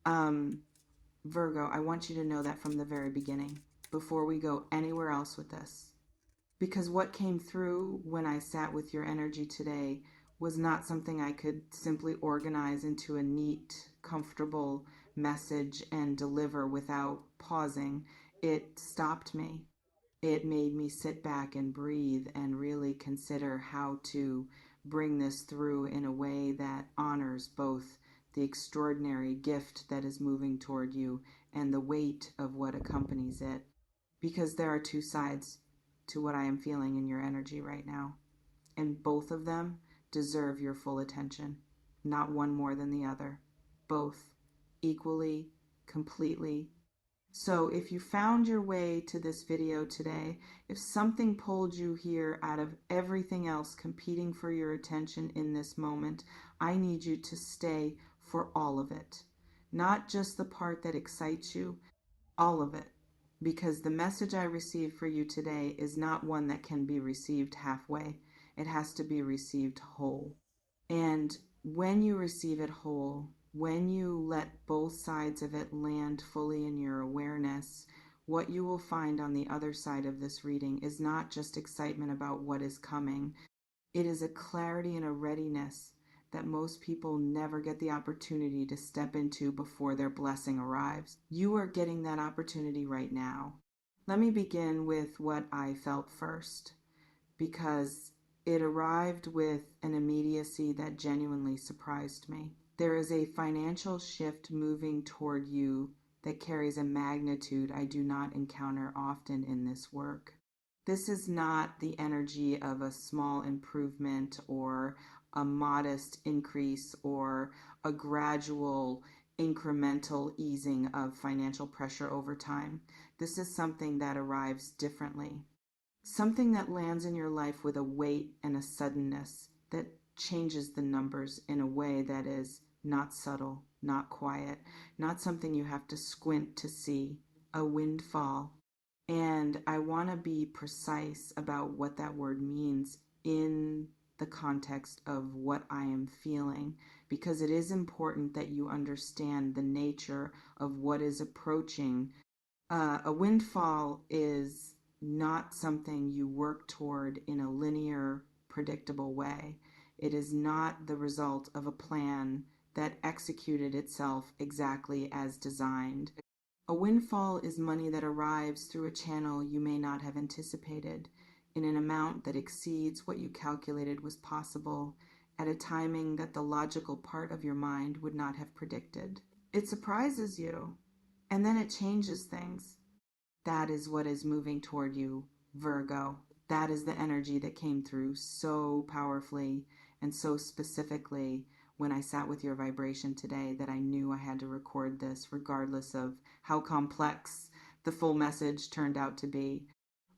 Um, Virgo, I want you to know that from the very beginning, before we go anywhere else with this. Because what came through when I sat with your energy today was not something I could simply organize into a neat, comfortable message and deliver without pausing. It stopped me. It made me sit back and breathe and really consider how to bring this through in a way that honors both the extraordinary gift that is moving toward you and the weight of what accompanies it. Because there are two sides to what I am feeling in your energy right now, and both of them deserve your full attention, not one more than the other. Both equally, completely. So if you found your way to this video today, if something pulled you here out of everything else competing for your attention in this moment, I need you to stay for all of it. Not just the part that excites you, all of it. Because the message I received for you today is not one that can be received halfway. It has to be received whole. And when you receive it whole, when you let both sides of it land fully in your awareness, what you will find on the other side of this reading is not just excitement about what is coming. It is a clarity and a readiness that most people never get the opportunity to step into before their blessing arrives. You are getting that opportunity right now. Let me begin with what I felt first, because it arrived with an immediacy that genuinely surprised me. There is a financial shift moving toward you that carries a magnitude I do not encounter often in this work. This is not the energy of a small improvement or a modest increase or a gradual incremental easing of financial pressure over time. This is something that arrives differently. Something that lands in your life with a weight and a suddenness that changes the numbers in a way that is not subtle, not quiet, not something you have to squint to see. A windfall. And I want to be precise about what that word means in the context of what I am feeling, because it is important that you understand the nature of what is approaching. A windfall is not something you work toward in a linear, predictable way. It is not the result of a plan that executed itself exactly as designed. A windfall is money that arrives through a channel you may not have anticipated, in an amount that exceeds what you calculated was possible, at a timing that the logical part of your mind would not have predicted. It surprises you, and then it changes things. That is what is moving toward you, Virgo. That is the energy that came through so powerfully and so specifically when I sat with your vibration today, that I knew I had to record this regardless of how complex the full message turned out to be.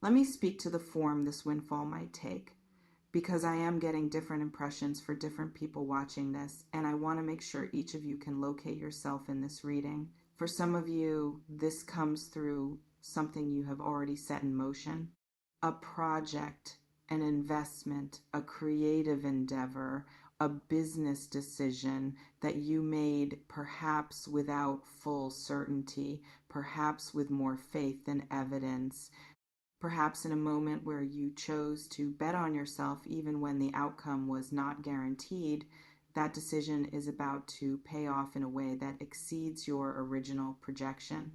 Let me speak to the form this windfall might take, because I am getting different impressions for different people watching this, and I want to make sure each of you can locate yourself in this reading. For some of you, this comes through something you have already set in motion, a project, an investment, a creative endeavor, a business decision that you made perhaps without full certainty, perhaps with more faith than evidence, perhaps in a moment where you chose to bet on yourself even when the outcome was not guaranteed. That decision is about to pay off in a way that exceeds your original projection.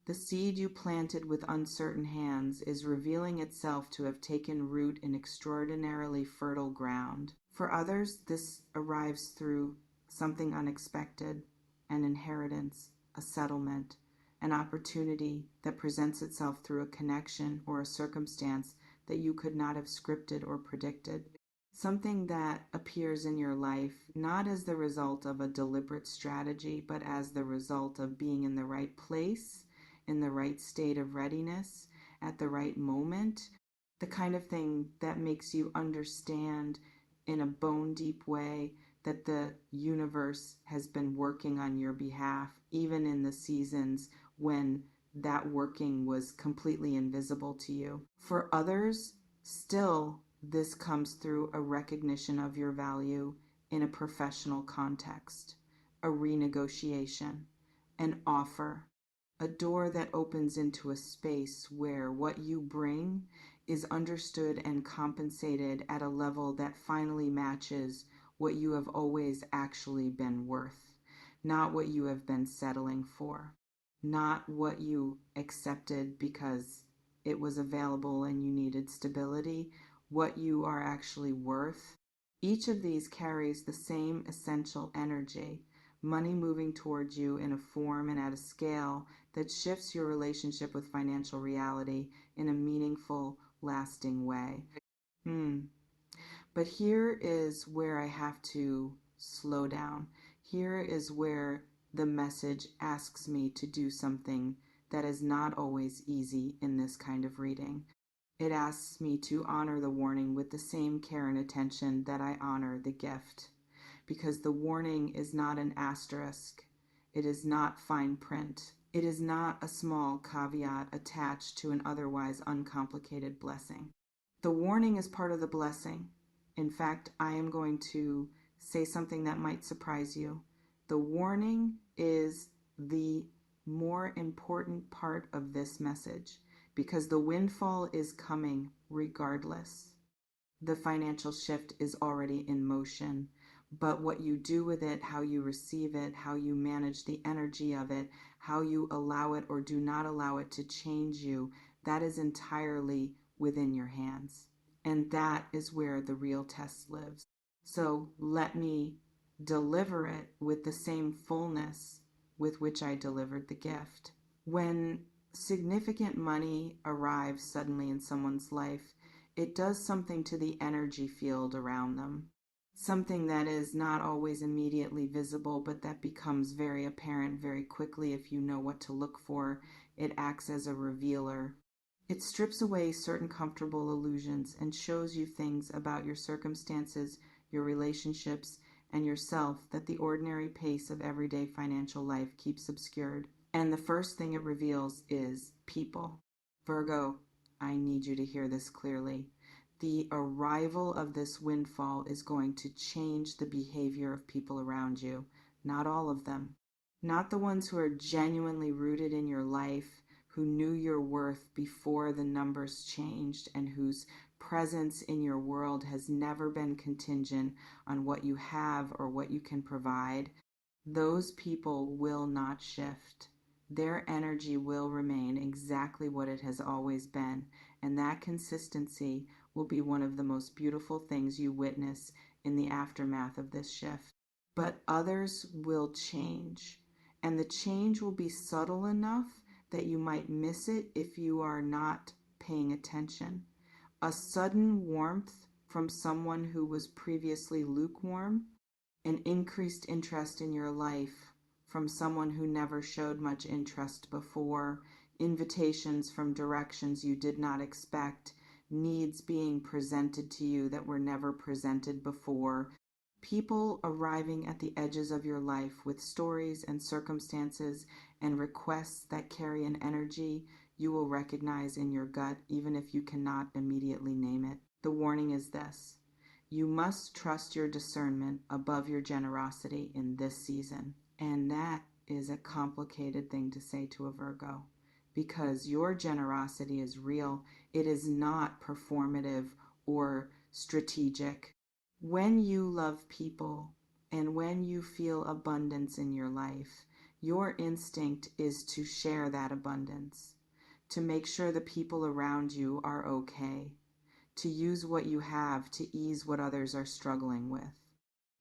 The seed you planted with uncertain hands is revealing itself to have taken root in extraordinarily fertile ground. For others, this arrives through something unexpected, an inheritance, a settlement, an opportunity that presents itself through a connection or a circumstance that you could not have scripted or predicted. Something that appears in your life not as the result of a deliberate strategy, but as the result of being in the right place, in the right state of readiness, at the right moment. The kind of thing that makes you understand in a bone deep way that the universe has been working on your behalf, even in the seasons when that working was completely invisible to you. For others, still, this comes through a recognition of your value in a professional context, a renegotiation, an offer, a door that opens into a space where what you bring is understood and compensated at a level that finally matches what you have always actually been worth, not what you have been settling for, not what you accepted because it was available and you needed stability, what you are actually worth. Each of these carries the same essential energy, money moving towards you in a form and at a scale that shifts your relationship with financial reality in a meaningful, lasting way. But here is where I have to slow down. Here is where the message asks me to do something that is not always easy in this kind of reading. It asks me to honor the warning with the same care and attention that I honor the gift, because the warning is not an asterisk. It is not fine print. It is not a small caveat attached to an otherwise uncomplicated blessing. The warning is part of the blessing. In fact, I am going to say something that might surprise you. The warning is the more important part of this message because the windfall is coming regardless. The financial shift is already in motion, but what you do with it, how you receive it, how you manage the energy of it, how you allow it or do not allow it to change you, that is entirely within your hands. And that is where the real test lives. So let me deliver it with the same fullness with which I delivered the gift. When significant money arrives suddenly in someone's life, it does something to the energy field around them. Something that is not always immediately visible, but that becomes very apparent very quickly if you know what to look for. It acts as a revealer. It strips away certain comfortable illusions and shows you things about your circumstances, your relationships, and yourself that the ordinary pace of everyday financial life keeps obscured. And the first thing it reveals is people. Virgo, I need you to hear this clearly. The arrival of this windfall is going to change the behavior of people around you. Not all of them. Not the ones who are genuinely rooted in your life, who knew your worth before the numbers changed, and whose presence in your world has never been contingent on what you have or what you can provide. Those people will not shift. Their energy will remain exactly what it has always been, and that consistency will be one of the most beautiful things you witness in the aftermath of this shift. But others will change, and the change will be subtle enough that you might miss it if you are not paying attention. A sudden warmth from someone who was previously lukewarm, an increased interest in your life from someone who never showed much interest before, invitations from directions you did not expect, needs being presented to you that were never presented before, people arriving at the edges of your life with stories and circumstances and requests that carry an energy you will recognize in your gut even if you cannot immediately name it. The warning is this: you must trust your discernment above your generosity in this season. And that is a complicated thing to say to a Virgo, because your generosity is real. It is not performative or strategic. When you love people and when you feel abundance in your life, your instinct is to share that abundance, to make sure the people around you are okay, to use what you have to ease what others are struggling with.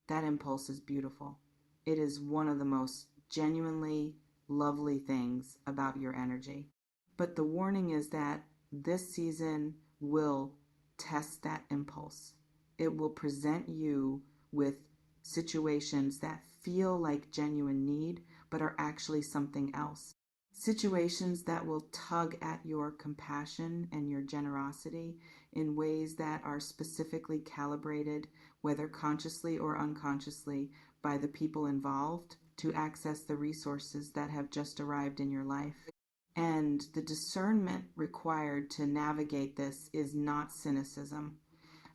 That impulse is beautiful. It is one of the most genuinely lovely things about your energy. But the warning is that this season will test that impulse. It will present you with situations that feel like genuine need, but are actually something else. Situations that will tug at your compassion and your generosity in ways that are specifically calibrated, whether consciously or unconsciously, by the people involved to access the resources that have just arrived in your life. And the discernment required to navigate this is not cynicism.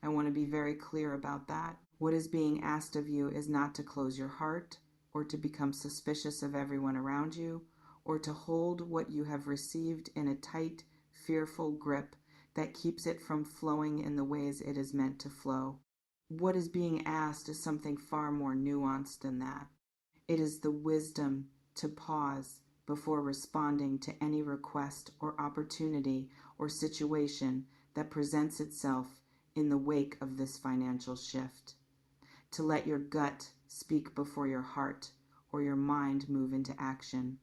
I want to be very clear about that. What is being asked of you is not to close your heart, or to become suspicious of everyone around you, or to hold what you have received in a tight, fearful grip that keeps it from flowing in the ways it is meant to flow. What is being asked is something far more nuanced than that. It is the wisdom to pause before responding to any request or opportunity or situation that presents itself in the wake of this financial shift. To let your gut speak before your heart or your mind move into action.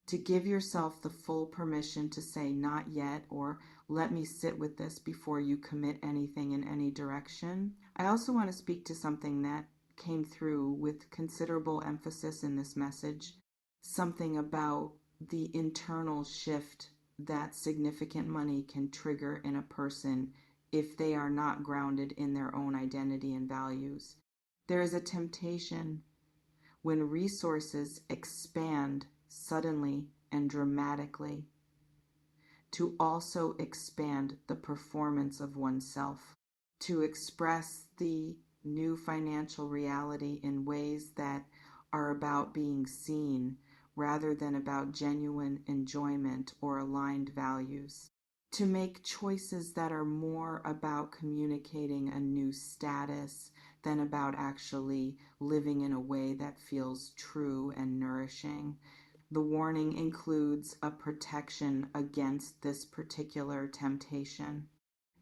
To give yourself the full permission to say not yet or let me sit with this before you commit anything in any direction. I also want to speak to something that came through with considerable emphasis in this message, something about the internal shift that significant money can trigger in a person if they are not grounded in their own identity and values. There is a temptation when resources expand suddenly and dramatically to also expand the performance of oneself, to express the new financial reality in ways that are about being seen rather than about genuine enjoyment or aligned values, to make choices that are more about communicating a new status than about actually living in a way that feels true and nourishing. The warning includes a protection against this particular temptation.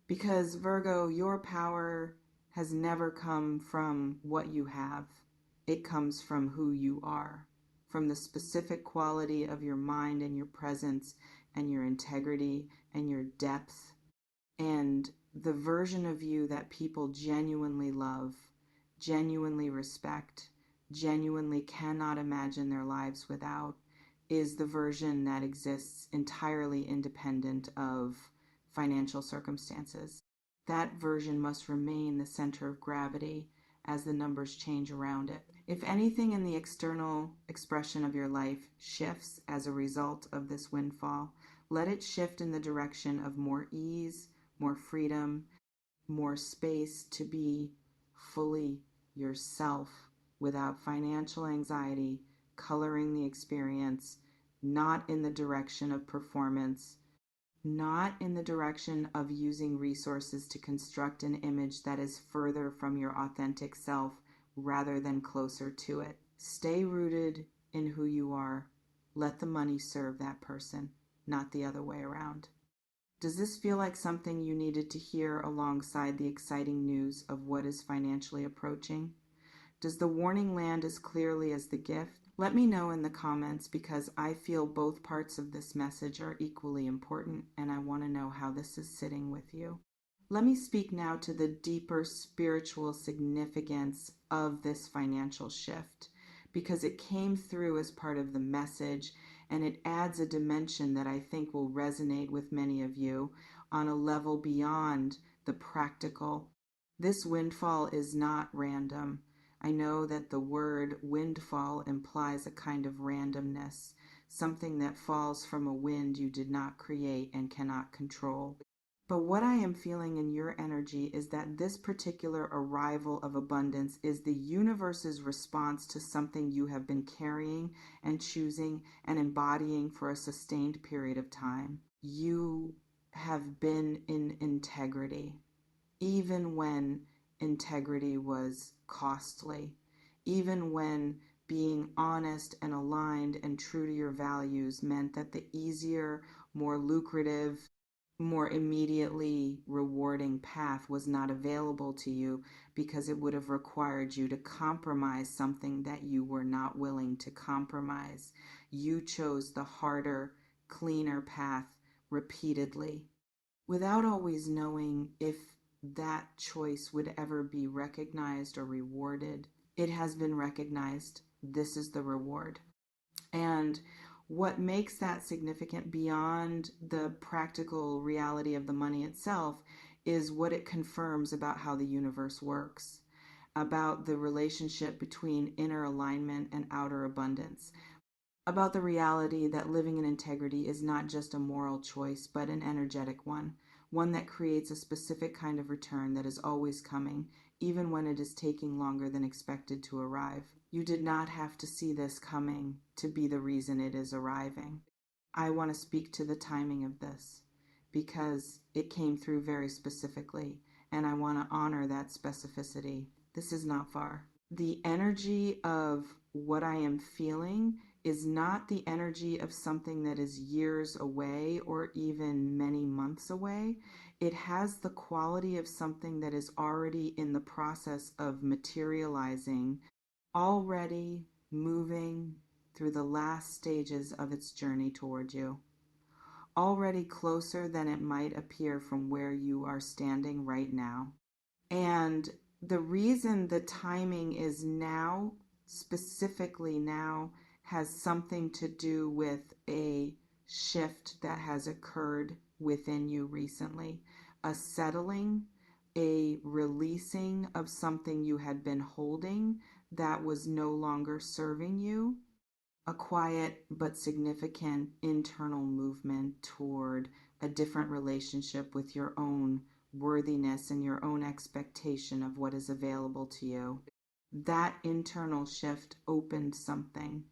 Because, Virgo, your power has never come from what you have. It comes from who you are, from the specific quality of your mind and your presence and your integrity and your depth and the version of you that people genuinely love, genuinely respect, genuinely cannot imagine their lives without, is the version that exists entirely independent of financial circumstances. That version must remain the center of gravity as the numbers change around it. If anything in the external expression of your life shifts as a result of this windfall, let it shift in the direction of more ease, more freedom, more space to be fully yourself without financial anxiety coloring the experience, not in the direction of performance, not in the direction of using resources to construct an image that is further from your authentic self rather than closer to it. Stay rooted in who you are. Let the money serve that person, not the other way around. Does this feel like something you needed to hear alongside the exciting news of what is financially approaching? Does the warning land as clearly as the gift? Let me know in the comments because I feel both parts of this message are equally important and I want to know how this is sitting with you. Let me speak now to the deeper spiritual significance of this financial shift because it came through as part of the message and it adds a dimension that I think will resonate with many of you on a level beyond the practical. This windfall is not random. I know that the word windfall implies a kind of randomness, something that falls from a wind you did not create and cannot control. But what I am feeling in your energy is that this particular arrival of abundance is the universe's response to something you have been carrying and choosing and embodying for a sustained period of time. You have been in integrity, even when integrity was costly, even when being honest and aligned and true to your values meant that the easier, more lucrative, more immediately rewarding path was not available to you because it would have required you to compromise something that you were not willing to compromise. You chose the harder, cleaner path repeatedly without always knowing if that choice would ever be recognized or rewarded. It has been recognized. This is the reward. And what makes that significant beyond the practical reality of the money itself is what it confirms about how the universe works, about the relationship between inner alignment and outer abundance, about the reality that living in integrity is not just a moral choice, but an energetic one that creates a specific kind of return that is always coming, even when it is taking longer than expected to arrive. You did not have to see this coming to be the reason it is arriving. I want to speak to the timing of this because it came through very specifically, and I want to honor that specificity. This is not far. The energy of what I am feeling is not the energy of something that is years away or even many months away. It has the quality of something that is already in the process of materializing, already moving through the last stages of its journey toward you, already closer than it might appear from where you are standing right now. And the reason the timing is now, specifically now, has something to do with a shift that has occurred within you recently, a settling, a releasing of something you had been holding that was no longer serving you, a quiet but significant internal movement toward a different relationship with your own worthiness and your own expectation of what is available to you. That internal shift opened something,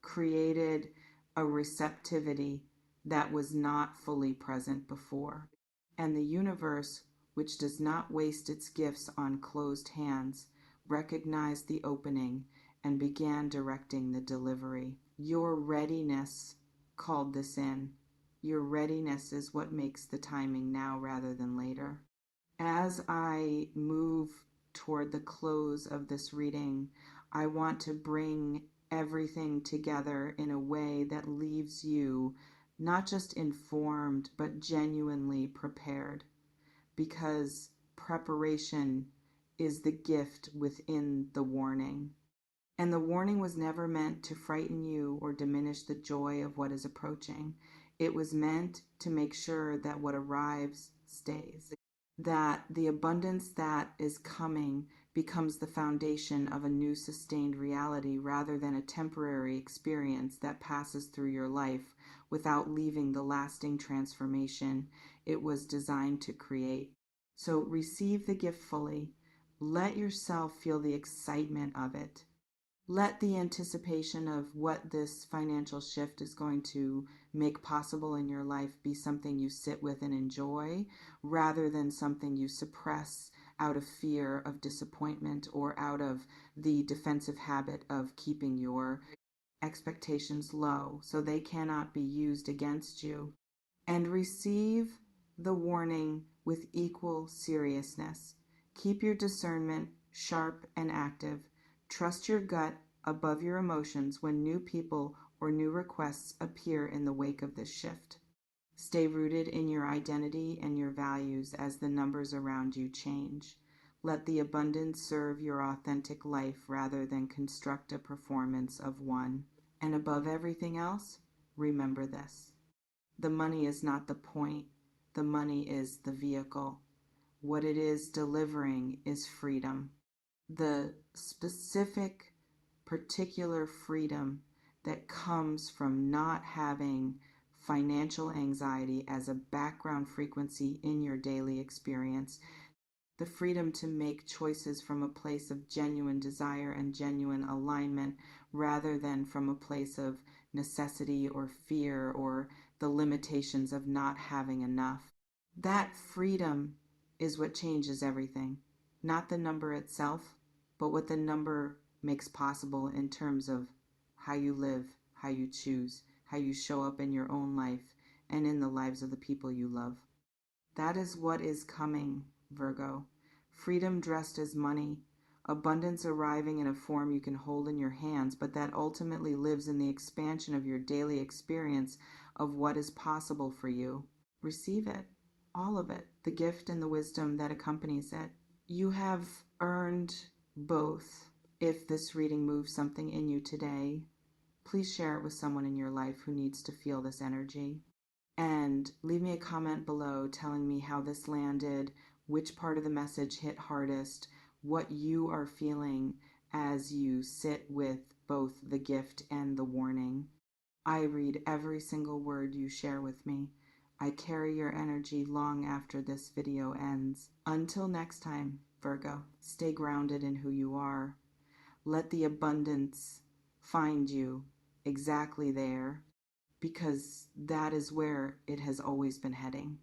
created a receptivity that was not fully present before. And the universe, which does not waste its gifts on closed hands, recognized the opening and began directing the delivery. Your readiness called this in. Your readiness is what makes the timing now rather than later. As I move toward the close of this reading, I want to bring everything together in a way that leaves you not just informed, but genuinely prepared, because preparation is the gift within the warning. And the warning was never meant to frighten you or diminish the joy of what is approaching. It was meant to make sure that what arrives stays, that the abundance that is coming becomes the foundation of a new sustained reality rather than a temporary experience that passes through your life without leaving the lasting transformation it was designed to create. So receive the gift fully. Let yourself feel the excitement of it. Let the anticipation of what this financial shift is going to make possible in your life be something you sit with and enjoy, rather than something you suppress out of fear of disappointment or out of the defensive habit of keeping your expectations low so they cannot be used against you. And receive the warning with equal seriousness. Keep your discernment sharp and active. Trust your gut above your emotions when new people or new requests appear in the wake of this shift. Stay rooted in your identity and your values as the numbers around you change. Let the abundance serve your authentic life rather than construct a performance of one. And above everything else, remember this. The money is not the point. The money is the vehicle. What it is delivering is freedom. The specific, particular freedom that comes from not having financial anxiety as a background frequency in your daily experience. The freedom to make choices from a place of genuine desire and genuine alignment rather than from a place of necessity or fear or the limitations of not having enough. That freedom is what changes everything. Not the number itself, but what the number makes possible in terms of how you live, how you choose, how you show up in your own life and in the lives of the people you love. That is what is coming, Virgo. Freedom dressed as money, abundance arriving in a form you can hold in your hands, but that ultimately lives in the expansion of your daily experience of what is possible for you. Receive it, all of it, the gift and the wisdom that accompanies it. You have earned both. If this reading moves something in you today, please share it with someone in your life who needs to feel this energy. And leave me a comment below telling me how this landed, which part of the message hit hardest, what you are feeling as you sit with both the gift and the warning. I read every single word you share with me. I carry your energy long after this video ends. Until next time. Virgo. Stay grounded in who you are. Let the abundance find you exactly there, because that is where it has always been heading.